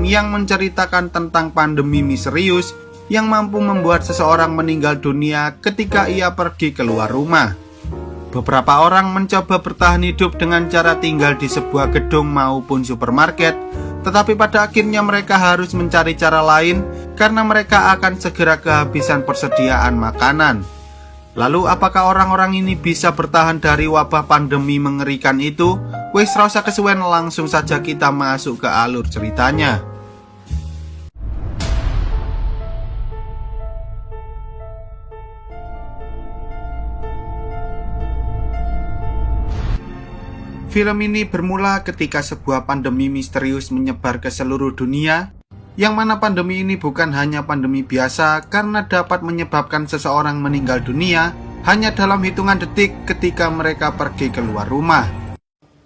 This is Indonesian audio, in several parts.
yang menceritakan tentang pandemi misterius yang mampu membuat seseorang meninggal dunia ketika ia pergi keluar rumah. Beberapa orang mencoba bertahan hidup dengan cara tinggal di sebuah gedung maupun supermarket, tetapi pada akhirnya mereka harus mencari cara lain karena mereka akan segera kehabisan persediaan makanan. Lalu apakah orang-orang ini bisa bertahan dari wabah pandemi mengerikan itu? Wes rasa kesuwen, langsung saja kita masuk ke alur ceritanya. Film ini bermula ketika sebuah pandemi misterius menyebar ke seluruh dunia, yang mana pandemi ini bukan hanya pandemi biasa karena dapat menyebabkan seseorang meninggal dunia hanya dalam hitungan detik ketika mereka pergi keluar rumah.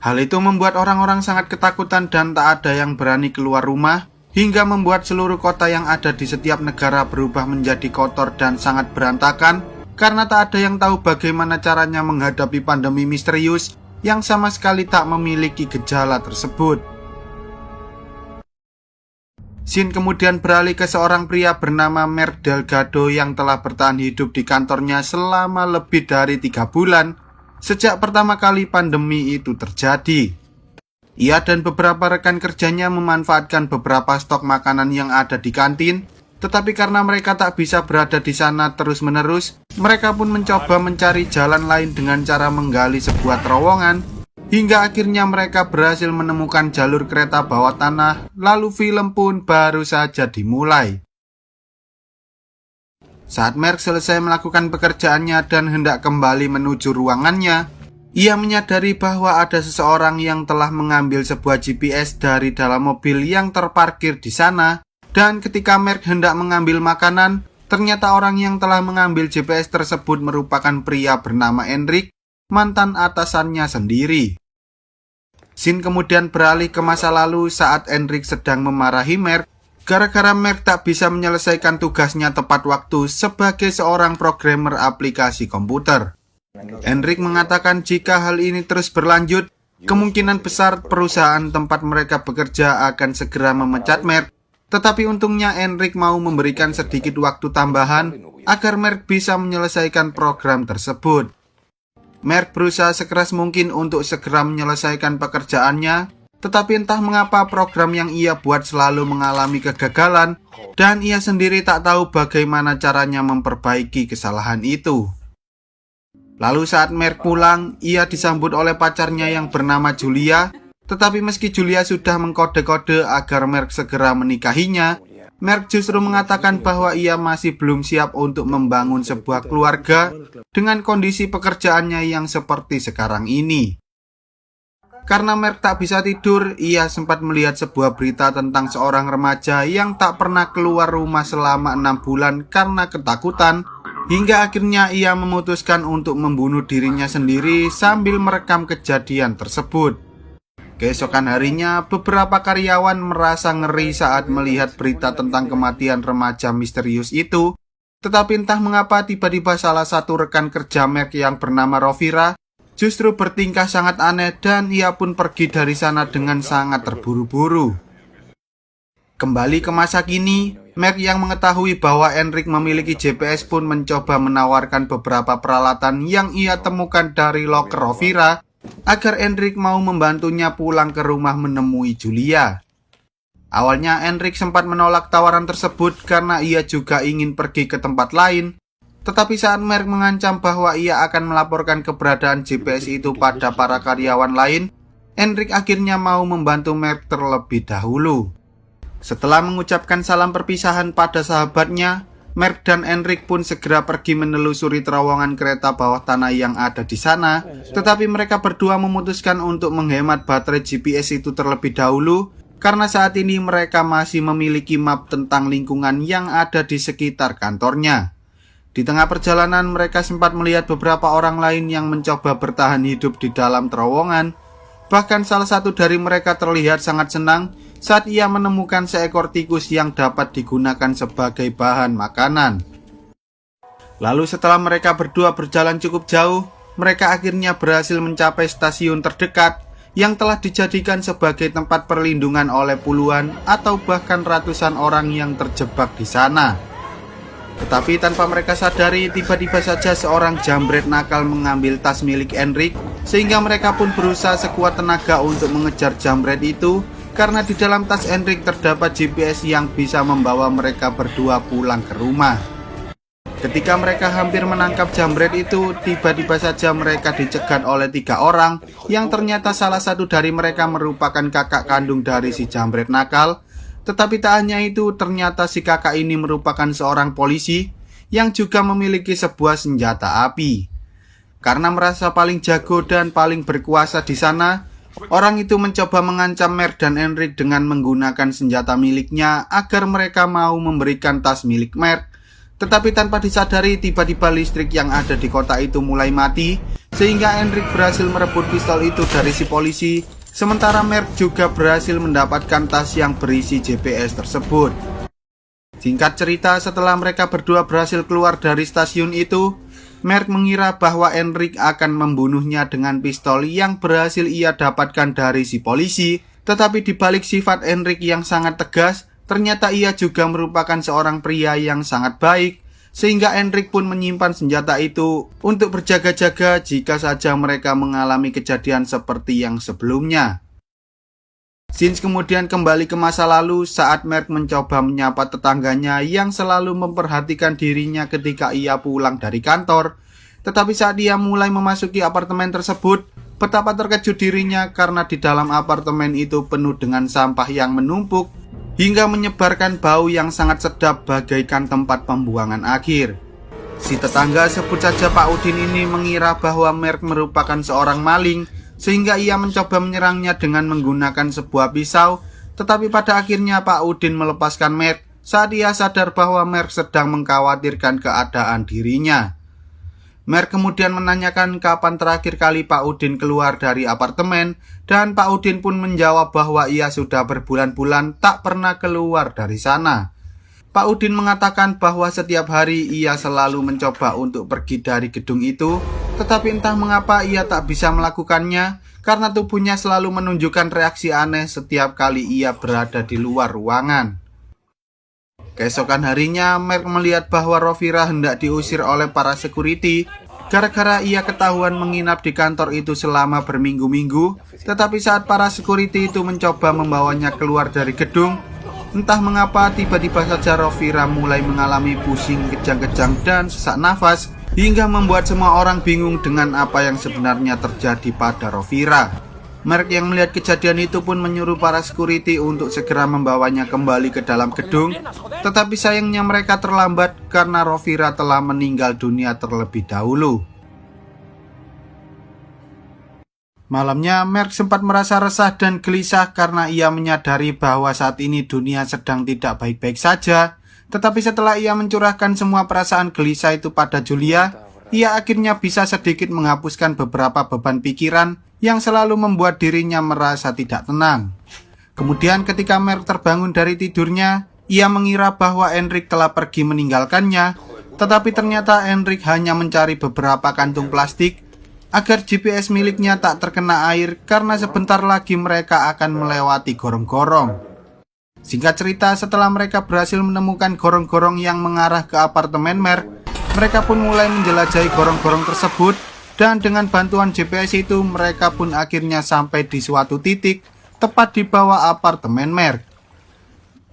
Hal itu membuat orang-orang sangat ketakutan dan tak ada yang berani keluar rumah, hingga membuat seluruh kota yang ada di setiap negara berubah menjadi kotor dan sangat berantakan karena tak ada yang tahu bagaimana caranya menghadapi pandemi misterius yang sama sekali tak memiliki gejala tersebut. Scene kemudian beralih ke seorang pria bernama Mark Delgado yang telah bertahan hidup di kantornya selama lebih dari 3 bulan sejak pertama kali pandemi itu terjadi. Ia dan beberapa rekan kerjanya memanfaatkan beberapa stok makanan yang ada di kantin, tetapi karena mereka tak bisa berada di sana terus-menerus, mereka pun mencoba mencari jalan lain dengan cara menggali sebuah terowongan, hingga akhirnya mereka berhasil menemukan jalur kereta bawah tanah, lalu film pun baru saja dimulai. Saat Mark selesai melakukan pekerjaannya dan hendak kembali menuju ruangannya, ia menyadari bahwa ada seseorang yang telah mengambil sebuah GPS dari dalam mobil yang terparkir di sana, dan ketika Mark hendak mengambil makanan, ternyata orang yang telah mengambil GPS tersebut merupakan pria bernama Enric, mantan atasannya sendiri. Scene kemudian beralih ke masa lalu saat Enric sedang memarahi Mark gara-gara Mark tak bisa menyelesaikan tugasnya tepat waktu sebagai seorang programmer aplikasi komputer. Enric mengatakan jika hal ini terus berlanjut, kemungkinan besar perusahaan tempat mereka bekerja akan segera memecat Mark. Tetapi untungnya Enric mau memberikan sedikit waktu tambahan agar Mark bisa menyelesaikan program tersebut. Mark berusaha sekeras mungkin untuk segera menyelesaikan pekerjaannya, tetapi entah mengapa program yang ia buat selalu mengalami kegagalan dan ia sendiri tak tahu bagaimana caranya memperbaiki kesalahan itu. Lalu saat Mark pulang, ia disambut oleh pacarnya yang bernama Julia, tetapi meski Julia sudah mengkode-kode agar Mark segera menikahinya, Mark justru mengatakan bahwa ia masih belum siap untuk membangun sebuah keluarga dengan kondisi pekerjaannya yang seperti sekarang ini. Karena Mark tak bisa tidur, ia sempat melihat sebuah berita tentang seorang remaja yang tak pernah keluar rumah selama 6 bulan karena ketakutan, hingga akhirnya ia memutuskan untuk membunuh dirinya sendiri sambil merekam kejadian tersebut. Keesokan harinya, beberapa karyawan merasa ngeri saat melihat berita tentang kematian remaja misterius itu, tetapi entah mengapa tiba-tiba salah satu rekan kerja Mark yang bernama Rovira justru bertingkah sangat aneh dan ia pun pergi dari sana dengan sangat terburu-buru. Kembali ke masa kini, Mark yang mengetahui bahwa Enric memiliki GPS pun mencoba menawarkan beberapa peralatan yang ia temukan dari loker Rovira agar Enric mau membantunya pulang ke rumah menemui Julia. Awalnya Enric sempat menolak tawaran tersebut karena ia juga ingin pergi ke tempat lain, tetapi saat Mark mengancam bahwa ia akan melaporkan keberadaan GPS itu pada para karyawan lain, Enric akhirnya mau membantu Mark terlebih dahulu. Setelah mengucapkan salam perpisahan pada sahabatnya, Mark dan Enric pun segera pergi menelusuri terowongan kereta bawah tanah yang ada di sana, tetapi mereka berdua memutuskan untuk menghemat baterai GPS itu terlebih dahulu, karena saat ini mereka masih memiliki map tentang lingkungan yang ada di sekitar kantornya. Di tengah perjalanan mereka sempat melihat beberapa orang lain yang mencoba bertahan hidup di dalam terowongan. Bahkan salah satu dari mereka terlihat sangat senang saat ia menemukan seekor tikus yang dapat digunakan sebagai bahan makanan. Lalu setelah mereka berdua berjalan cukup jauh, mereka akhirnya berhasil mencapai stasiun terdekat yang telah dijadikan sebagai tempat perlindungan oleh puluhan atau bahkan ratusan orang yang terjebak di sana. Tetapi tanpa mereka sadari, tiba-tiba saja seorang jambret nakal mengambil tas milik Enric, sehingga mereka pun berusaha sekuat tenaga untuk mengejar jambret itu, karena di dalam tas Enric terdapat GPS yang bisa membawa mereka berdua pulang ke rumah. Ketika mereka hampir menangkap jambret itu, tiba-tiba saja mereka dicegat oleh 3 orang, yang ternyata salah satu dari mereka merupakan kakak kandung dari si jambret nakal. Tetapi tak hanya itu, ternyata si kakak ini merupakan seorang polisi yang juga memiliki sebuah senjata api. Karena merasa paling jago dan paling berkuasa di sana, orang itu mencoba mengancam Merc dan Enric dengan menggunakan senjata miliknya agar mereka mau memberikan tas milik Merc. Tetapi tanpa disadari, tiba-tiba listrik yang ada di kota itu mulai mati, sehingga Enric berhasil merebut pistol itu dari si polisi, sementara Merc juga berhasil mendapatkan tas yang berisi GPS tersebut. Singkat cerita, setelah mereka berdua berhasil keluar dari stasiun itu, Merc mengira bahwa Enric akan membunuhnya dengan pistol yang berhasil ia dapatkan dari si polisi. Tetapi di balik sifat Enric yang sangat tegas, ternyata ia juga merupakan seorang pria yang sangat baik, sehingga Enric pun menyimpan senjata itu untuk berjaga-jaga jika saja mereka mengalami kejadian seperti yang sebelumnya. Scenes kemudian kembali ke masa lalu saat Merc mencoba menyapa tetangganya yang selalu memperhatikan dirinya ketika ia pulang dari kantor. Tetapi saat ia mulai memasuki apartemen tersebut, betapa terkejut dirinya karena di dalam apartemen itu penuh dengan sampah yang menumpuk hingga menyebarkan bau yang sangat sedap bagaikan tempat pembuangan akhir. Si tetangga, sebut saja Pak Udin ini, mengira bahwa Merc merupakan seorang maling, sehingga ia mencoba menyerangnya dengan menggunakan sebuah pisau. Tetapi pada akhirnya Pak Udin melepaskan Merc saat ia sadar bahwa Merc sedang mengkhawatirkan keadaan dirinya. Merc kemudian menanyakan kapan terakhir kali Pak Udin keluar dari apartemen, dan Pak Udin pun menjawab bahwa ia sudah berbulan-bulan tak pernah keluar dari sana. Pak Udin mengatakan bahwa setiap hari ia selalu mencoba untuk pergi dari gedung itu, tetapi entah mengapa ia tak bisa melakukannya karena tubuhnya selalu menunjukkan reaksi aneh setiap kali ia berada di luar ruangan. Keesokan harinya, Merc melihat bahwa Rovira hendak diusir oleh para security gara-gara ia ketahuan menginap di kantor itu selama berminggu-minggu. Tetapi saat para security itu mencoba membawanya keluar dari gedung, entah mengapa tiba-tiba saja Rovira mulai mengalami pusing, kejang-kejang dan sesak nafas, hingga membuat semua orang bingung dengan apa yang sebenarnya terjadi pada Rovira. Merc yang melihat kejadian itu pun menyuruh para security untuk segera membawanya kembali ke dalam gedung. Tetapi sayangnya mereka terlambat karena Rovira telah meninggal dunia terlebih dahulu. Malamnya, Merc sempat merasa resah dan gelisah karena ia menyadari bahwa saat ini dunia sedang tidak baik-baik saja. Tetapi setelah ia mencurahkan semua perasaan gelisah itu pada Julia, ia akhirnya bisa sedikit menghapuskan beberapa beban pikiran yang selalu membuat dirinya merasa tidak tenang. Kemudian ketika Merc terbangun dari tidurnya, ia mengira bahwa Enric telah pergi meninggalkannya. Tetapi ternyata Enric hanya mencari beberapa kantung plastik agar GPS miliknya tak terkena air karena sebentar lagi mereka akan melewati gorong-gorong. Singkat cerita, setelah mereka berhasil menemukan gorong-gorong yang mengarah ke apartemen Merc, mereka pun mulai menjelajahi gorong-gorong tersebut. Dan dengan bantuan GPS itu, mereka pun akhirnya sampai di suatu titik tepat di bawah apartemen Merc.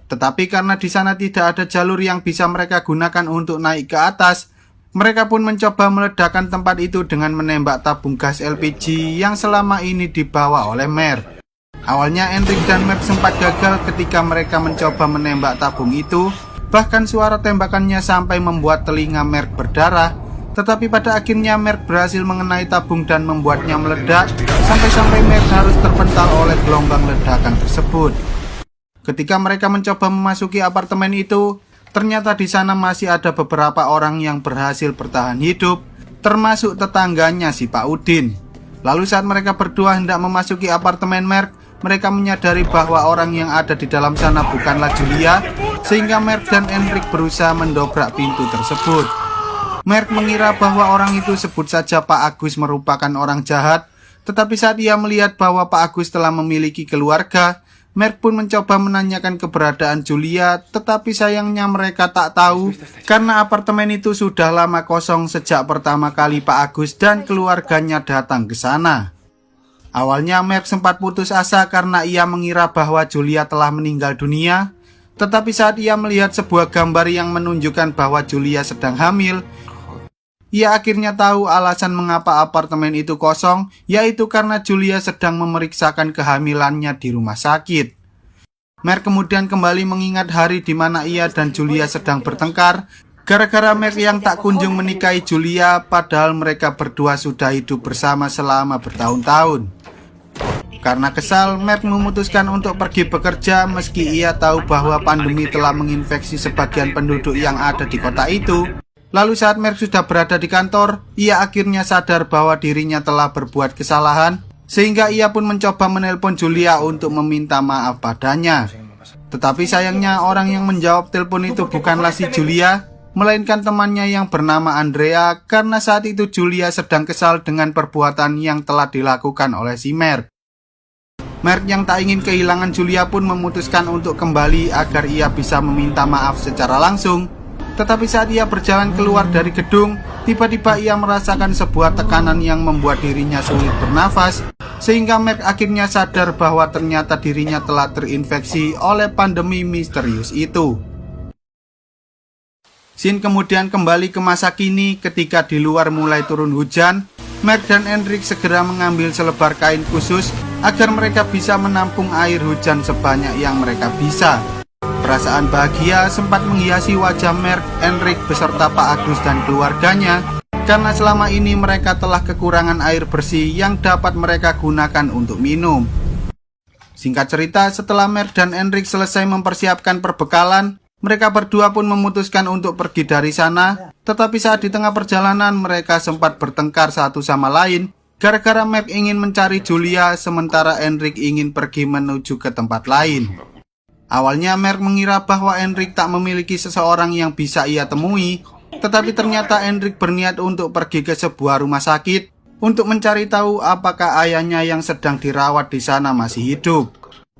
Tetapi karena di sana tidak ada jalur yang bisa mereka gunakan untuk naik ke atas, mereka pun mencoba meledakkan tempat itu dengan menembak tabung gas LPG yang selama ini dibawa oleh Merc. Awalnya Enric dan Merc sempat gagal ketika mereka mencoba menembak tabung itu, bahkan suara tembakannya sampai membuat telinga Merc berdarah. Tetapi pada akhirnya Merc berhasil mengenai tabung dan membuatnya meledak, sampai-sampai Merc harus terpental oleh gelombang ledakan tersebut. Ketika mereka mencoba memasuki apartemen itu, ternyata di sana masih ada beberapa orang yang berhasil bertahan hidup, termasuk tetangganya si Pak Udin. Lalu saat mereka berdua hendak memasuki apartemen Merc, mereka menyadari bahwa orang yang ada di dalam sana bukanlah Julia, sehingga Merc dan Enric berusaha mendobrak pintu tersebut. Merc mengira bahwa orang itu, sebut saja Pak Agus, merupakan orang jahat, Tetapi saat ia melihat bahwa Pak Agus telah memiliki keluarga, Mark pun mencoba menanyakan keberadaan Julia, tetapi sayangnya mereka tak tahu karena apartemen itu sudah lama kosong sejak pertama kali Pak Agus dan keluarganya datang ke sana. Awalnya Mark sempat putus asa karena ia mengira bahwa Julia telah meninggal dunia, tetapi saat ia melihat sebuah gambar yang menunjukkan bahwa Julia sedang hamil, ia akhirnya tahu alasan mengapa apartemen itu kosong, yaitu karena Julia sedang memeriksakan kehamilannya di rumah sakit. Mark kemudian kembali mengingat hari di mana ia dan Julia sedang bertengkar, gara-gara Mark yang tak kunjung menikahi Julia, padahal mereka berdua sudah hidup bersama selama bertahun-tahun. Karena kesal, Mark memutuskan untuk pergi bekerja meski ia tahu bahwa pandemi telah menginfeksi sebagian penduduk yang ada di kota itu. Lalu saat Mark sudah berada di kantor, ia akhirnya sadar bahwa dirinya telah berbuat kesalahan, sehingga ia pun mencoba menelpon Julia untuk meminta maaf padanya. Tetapi sayangnya orang yang menjawab telepon itu bukanlah si Julia, melainkan temannya yang bernama Andrea, karena saat itu Julia sedang kesal dengan perbuatan yang telah dilakukan oleh si Mark. Mark yang tak ingin kehilangan Julia pun memutuskan untuk kembali agar ia bisa meminta maaf secara langsung. Tetapi saat ia berjalan keluar dari gedung, tiba-tiba ia merasakan sebuah tekanan yang membuat dirinya sulit bernafas, sehingga Mark akhirnya sadar bahwa ternyata dirinya telah terinfeksi oleh pandemi misterius itu. Scene kemudian kembali ke masa kini ketika di luar mulai turun hujan. Mark dan Henrik segera mengambil selebar kain khusus agar mereka bisa menampung air hujan sebanyak yang mereka bisa. Perasaan bahagia sempat menghiasi wajah Mark, Henrik beserta Pak Agus dan keluarganya, karena selama ini mereka telah kekurangan air bersih yang dapat mereka gunakan untuk minum. Singkat cerita, setelah Mark dan Henrik selesai mempersiapkan perbekalan, mereka berdua pun memutuskan untuk pergi dari sana. Tetapi saat di tengah perjalanan mereka sempat bertengkar satu sama lain, gara-gara Mark ingin mencari Julia sementara Henrik ingin pergi menuju ke tempat lain. Awalnya Mark mengira bahwa Henrik tak memiliki seseorang yang bisa ia temui, tetapi ternyata Henrik berniat untuk pergi ke sebuah rumah sakit untuk mencari tahu apakah ayahnya yang sedang dirawat di sana masih hidup.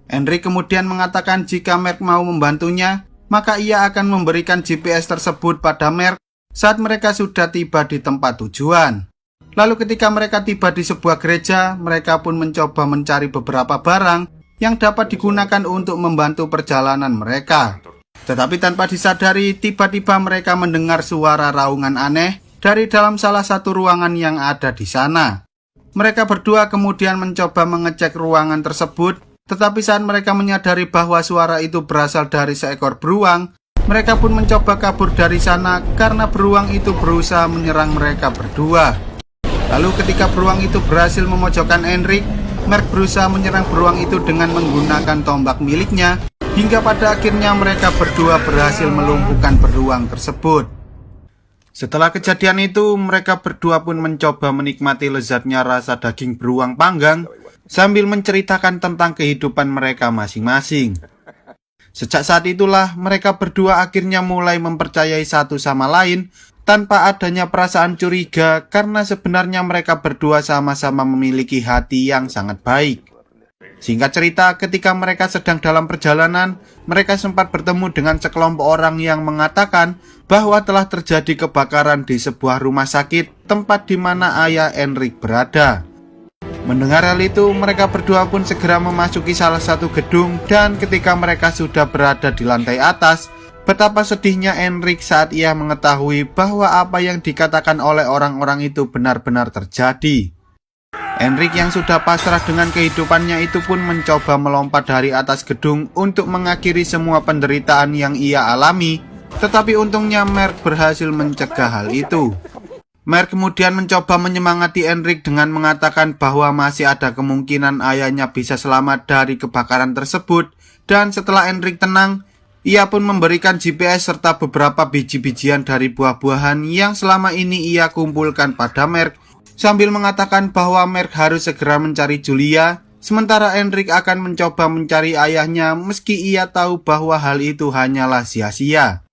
Henrik kemudian mengatakan jika Mark mau membantunya, maka ia akan memberikan GPS tersebut pada Mark saat mereka sudah tiba di tempat tujuan. Lalu ketika mereka tiba di sebuah gereja, mereka pun mencoba mencari beberapa barang yang dapat digunakan untuk membantu perjalanan mereka. Tetapi tanpa disadari, tiba-tiba mereka mendengar suara raungan aneh dari dalam salah satu ruangan yang ada di sana. Mereka berdua kemudian mencoba mengecek ruangan tersebut, tetapi saat mereka menyadari bahwa suara itu berasal dari seekor beruang, mereka pun mencoba kabur dari sana karena beruang itu berusaha menyerang mereka berdua. Lalu ketika beruang itu berhasil memojokkan Henrik, Mark berusaha menyerang beruang itu dengan menggunakan tombak miliknya, hingga pada akhirnya mereka berdua berhasil melumpuhkan beruang tersebut. Setelah kejadian itu, mereka berdua pun mencoba menikmati lezatnya rasa daging beruang panggang sambil menceritakan tentang kehidupan mereka masing-masing. Sejak saat itulah mereka berdua akhirnya mulai mempercayai satu sama lain tanpa adanya perasaan curiga, karena sebenarnya mereka berdua sama-sama memiliki hati yang sangat baik. Singkat cerita, ketika mereka sedang dalam perjalanan, mereka sempat bertemu dengan sekelompok orang yang mengatakan bahwa telah terjadi kebakaran di sebuah rumah sakit tempat di mana ayah Henrik berada. Mendengar hal itu, mereka berdua pun segera memasuki salah satu gedung, dan ketika mereka sudah berada di lantai atas, betapa sedihnya Henrik saat ia mengetahui bahwa apa yang dikatakan oleh orang-orang itu benar-benar terjadi. Henrik yang sudah pasrah dengan kehidupannya itu pun mencoba melompat dari atas gedung untuk mengakhiri semua penderitaan yang ia alami, tetapi untungnya Mark berhasil mencegah hal itu. Mark kemudian mencoba menyemangati Henrik dengan mengatakan bahwa masih ada kemungkinan ayahnya bisa selamat dari kebakaran tersebut, dan setelah Henrik tenang, ia pun memberikan GPS serta beberapa biji-bijian dari buah-buahan yang selama ini ia kumpulkan pada Mark, sambil mengatakan bahwa Mark harus segera mencari Julia, sementara Henrik akan mencoba mencari ayahnya meski ia tahu bahwa hal itu hanyalah sia-sia.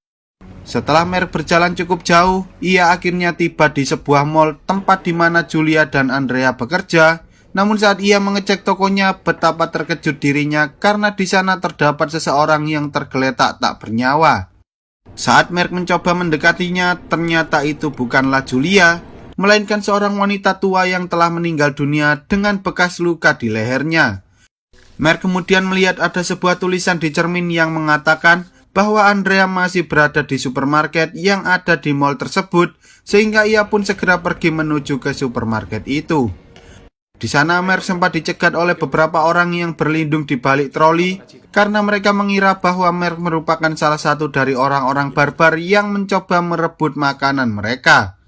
Setelah Mark berjalan cukup jauh, ia akhirnya tiba di sebuah mall tempat di mana Julia dan Andrea bekerja, Namun saat ia mengecek tokonya, betapa terkejut dirinya karena di sana terdapat seseorang yang tergeletak tak bernyawa. Saat Merk mencoba mendekatinya, ternyata itu bukanlah Julia, melainkan seorang wanita tua yang telah meninggal dunia dengan bekas luka di lehernya. Merk kemudian melihat ada sebuah tulisan di cermin yang mengatakan bahwa Andrea masih berada di supermarket yang ada di mall tersebut, sehingga ia pun segera pergi menuju ke supermarket itu. Di sana Merk sempat dicegat oleh beberapa orang yang berlindung di balik troli karena mereka mengira bahwa Merk merupakan salah satu dari orang-orang barbar yang mencoba merebut makanan mereka.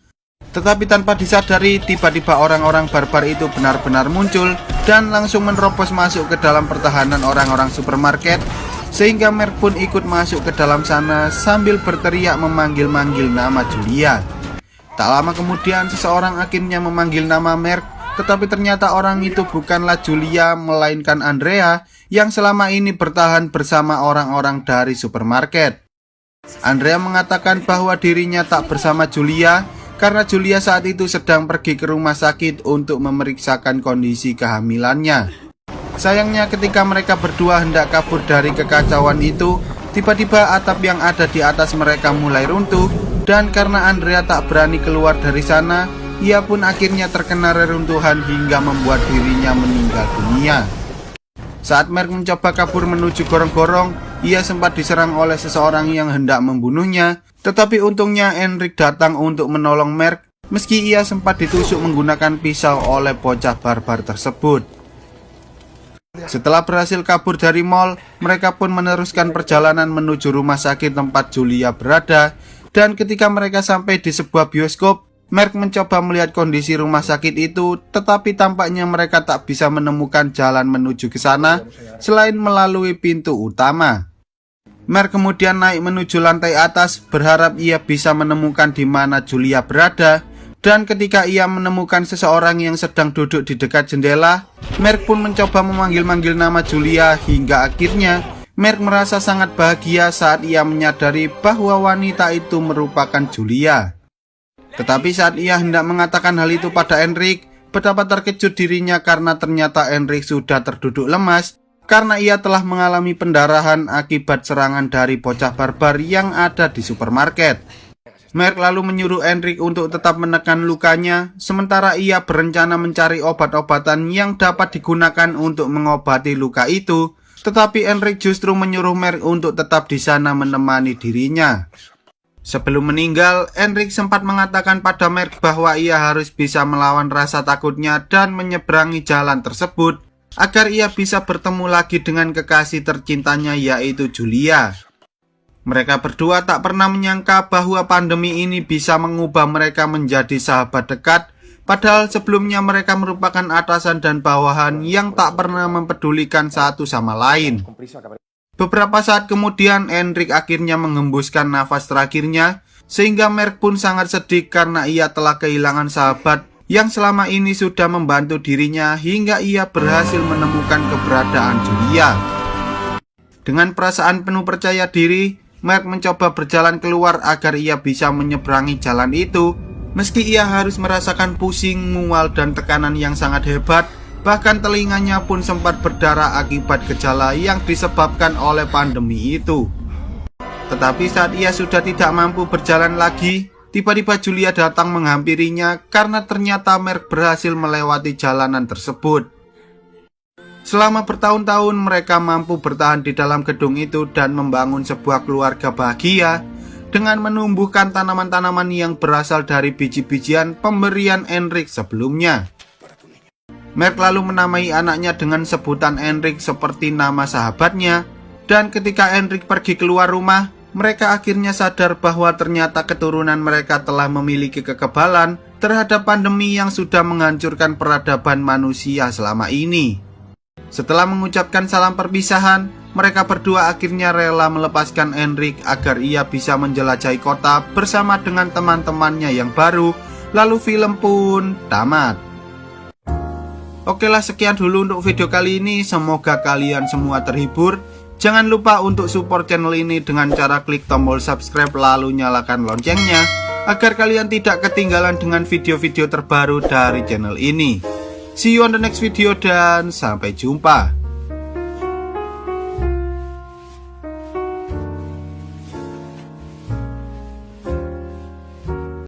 Tetapi tanpa disadari, tiba-tiba orang-orang barbar itu benar-benar muncul dan langsung menerobos masuk ke dalam pertahanan orang-orang supermarket, sehingga Merk pun ikut masuk ke dalam sana sambil berteriak memanggil-manggil nama Julia. Tak lama kemudian seseorang akhirnya memanggil nama Merk, tetapi ternyata orang itu bukanlah Julia melainkan Andrea yang selama ini bertahan bersama orang-orang dari supermarket. Andrea mengatakan bahwa dirinya tak bersama Julia karena Julia saat itu sedang pergi ke rumah sakit untuk memeriksakan kondisi kehamilannya. Sayangnya ketika mereka berdua hendak kabur dari kekacauan itu, tiba-tiba atap yang ada di atas mereka mulai runtuh, dan karena Andrea tak berani keluar dari sana, ia pun akhirnya terkena reruntuhan hingga membuat dirinya meninggal dunia. Saat Merk mencoba kabur menuju gorong-gorong, ia sempat diserang oleh seseorang yang hendak membunuhnya, tetapi untungnya Enric datang untuk menolong Merk, meski ia sempat ditusuk menggunakan pisau oleh bocah barbar tersebut. Setelah berhasil kabur dari mall, mereka pun meneruskan perjalanan menuju rumah sakit tempat Julia berada, dan ketika mereka sampai di sebuah bioskop, Merk mencoba melihat kondisi rumah sakit itu, tetapi tampaknya mereka tak bisa menemukan jalan menuju ke sana selain melalui pintu utama. Merk kemudian naik menuju lantai atas, berharap ia bisa menemukan di mana Julia berada, dan ketika ia menemukan seseorang yang sedang duduk di dekat jendela, Merk pun mencoba memanggil-manggil nama Julia hingga akhirnya Merk merasa sangat bahagia saat ia menyadari bahwa wanita itu merupakan Julia. Tetapi saat ia hendak mengatakan hal itu pada Enric, betapa terkejut dirinya karena ternyata Enric sudah terduduk lemas karena ia telah mengalami pendarahan akibat serangan dari bocah barbar yang ada di supermarket. Merk lalu menyuruh Enric untuk tetap menekan lukanya, sementara ia berencana mencari obat-obatan yang dapat digunakan untuk mengobati luka itu, tetapi Enric justru menyuruh Merk untuk tetap di sana menemani dirinya. Sebelum meninggal, Enric sempat mengatakan pada Merk bahwa ia harus bisa melawan rasa takutnya dan menyeberangi jalan tersebut agar ia bisa bertemu lagi dengan kekasih tercintanya, yaitu Julia. Mereka berdua tak pernah menyangka bahwa pandemi ini bisa mengubah mereka menjadi sahabat dekat, padahal sebelumnya mereka merupakan atasan dan bawahan yang tak pernah mempedulikan satu sama lain. Beberapa saat kemudian Enric akhirnya mengembuskan nafas terakhirnya, sehingga Merk pun sangat sedih karena ia telah kehilangan sahabat yang selama ini sudah membantu dirinya hingga ia berhasil menemukan keberadaan Julia. Dengan perasaan penuh percaya diri, Merk mencoba berjalan keluar agar ia bisa menyeberangi jalan itu, meski ia harus merasakan pusing, mual, dan tekanan yang sangat hebat. Bahkan telinganya pun sempat berdarah akibat gejala yang disebabkan oleh pandemi itu. Tetapi saat ia sudah tidak mampu berjalan lagi, tiba-tiba Julia datang menghampirinya karena ternyata Merk berhasil melewati jalanan tersebut. Selama bertahun-tahun mereka mampu bertahan di dalam gedung itu dan membangun sebuah keluarga bahagia dengan menumbuhkan tanaman-tanaman yang berasal dari biji-bijian pemberian Enric sebelumnya. Merk lalu menamai anaknya dengan sebutan Enric seperti nama sahabatnya, dan ketika Enric pergi keluar rumah, mereka akhirnya sadar bahwa ternyata keturunan mereka telah memiliki kekebalan terhadap pandemi yang sudah menghancurkan peradaban manusia selama ini. Setelah mengucapkan salam perpisahan, mereka berdua akhirnya rela melepaskan Enric agar ia bisa menjelajahi kota bersama dengan teman-temannya yang baru, lalu film pun tamat. Oke lah, sekian dulu untuk video kali ini. Semoga kalian semua terhibur. Jangan lupa untuk support channel ini dengan cara klik tombol subscribe lalu nyalakan loncengnya agar kalian tidak ketinggalan dengan video-video terbaru dari channel ini. See you on the next video dan sampai jumpa.